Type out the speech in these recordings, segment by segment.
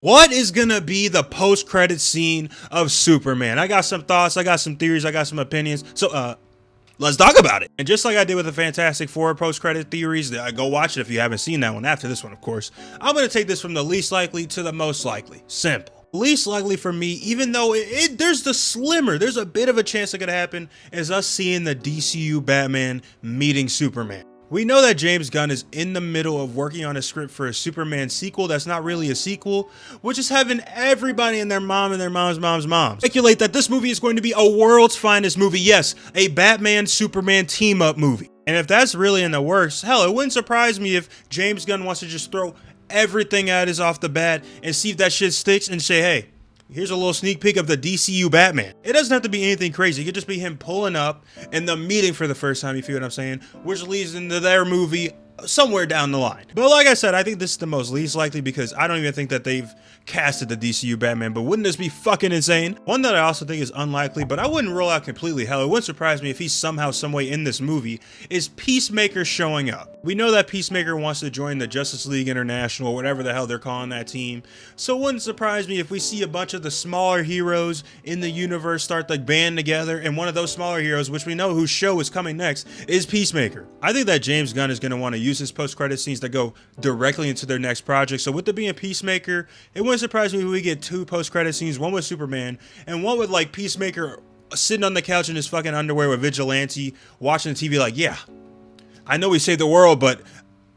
What is gonna be the post-credit scene of Superman? I got some thoughts, I got some theories, I got some opinions. So let's talk about it. And just like I did with the Fantastic Four post-credit theories, go watch it if you haven't seen that one after this one, of course. I'm gonna take this from the least likely to the most likely. Simple. Least likely for me, even though there's a bit of a chance it could happen, is us seeing the DCU Batman meeting Superman. We know that James Gunn is in the middle of working on a script for a Superman sequel that's not really a sequel, which is having everybody and their mom and their mom's speculate that this movie is going to be a world's finest movie. Yes, a Batman-Superman team-up movie. And if that's really in the works, hell, it wouldn't surprise me if James Gunn wants to just throw everything at us off the bat and see if that shit sticks and say, hey, here's a little sneak peek of the DCU Batman. It doesn't have to be anything crazy. It could just be him pulling up and the meeting for the first time, you feel what I'm saying? Which leads into their movie somewhere down the line. But like I said, I think this is the most least likely because I don't even think that they've casted the DCU Batman, but wouldn't this be fucking insane? One that I also think is unlikely, but I wouldn't rule out completely, hell, it wouldn't surprise me if he's somehow, someway in this movie, is Peacemaker showing up. We know that Peacemaker wants to join the Justice League International, whatever the hell they're calling that team, so it wouldn't surprise me if we see a bunch of the smaller heroes in the universe start to band together, and one of those smaller heroes, which we know whose show is coming next, is Peacemaker. I think that James Gunn is going to want to use his post-credit scenes that go directly into their next project, so with it being Peacemaker, it wouldn't surprise me if we get two post-credit scenes, one with Superman, and one with like Peacemaker sitting on the couch in his fucking underwear with Vigilante, watching the TV like, yeah, I know we saved the world, but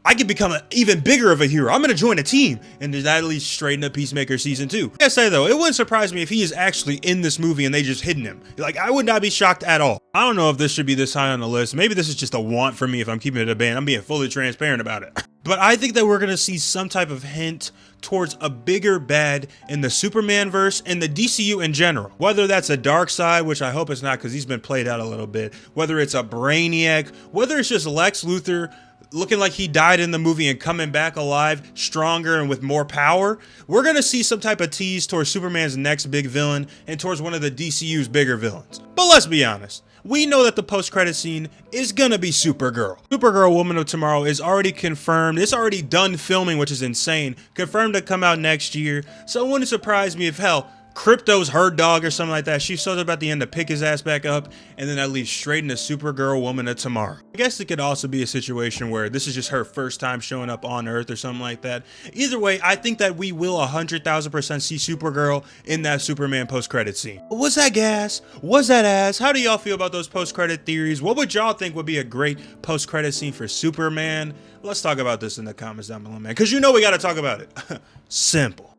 I could become an even bigger of a hero. I'm gonna join a team, and that leads straight into Peacemaker season 2. Like I say though, it wouldn't surprise me if he is actually in this movie and they just hidden him. Like, I would not be shocked at all. I don't know if this should be this high on the list. Maybe this is just a want for me if I'm keeping it a band. I'm being fully transparent about it. But I think that we're gonna see some type of hint towards a bigger bad in the Superman verse and the DCU in general. Whether that's a Darkseid, which I hope it's not because he's been played out a little bit, whether it's a Brainiac, whether it's just Lex Luthor looking like he died in the movie and coming back alive, stronger and with more power, we're gonna see some type of tease towards Superman's next big villain and towards one of the DCU's bigger villains. But let's be honest, we know that the post-credit scene is gonna be Supergirl. Supergirl Woman of Tomorrow is already confirmed. It's already done filming, which is insane. Confirmed to come out next year. So it wouldn't surprise me if, hell, Crypto's her dog or something like that. She shows up at the end to pick his ass back up, and then that leads straight into Supergirl Woman of Tomorrow. I guess it could also be a situation where this is just her first time showing up on Earth or something like that. Either way, I think that we will 100,000% see Supergirl in that Superman post-credit scene. Was that gas? Was that ass? How do y'all feel about those post-credit theories? What would y'all think would be a great post-credit scene for Superman? Let's talk about this in the comments down below, man, because you know we got to talk about it. Simple.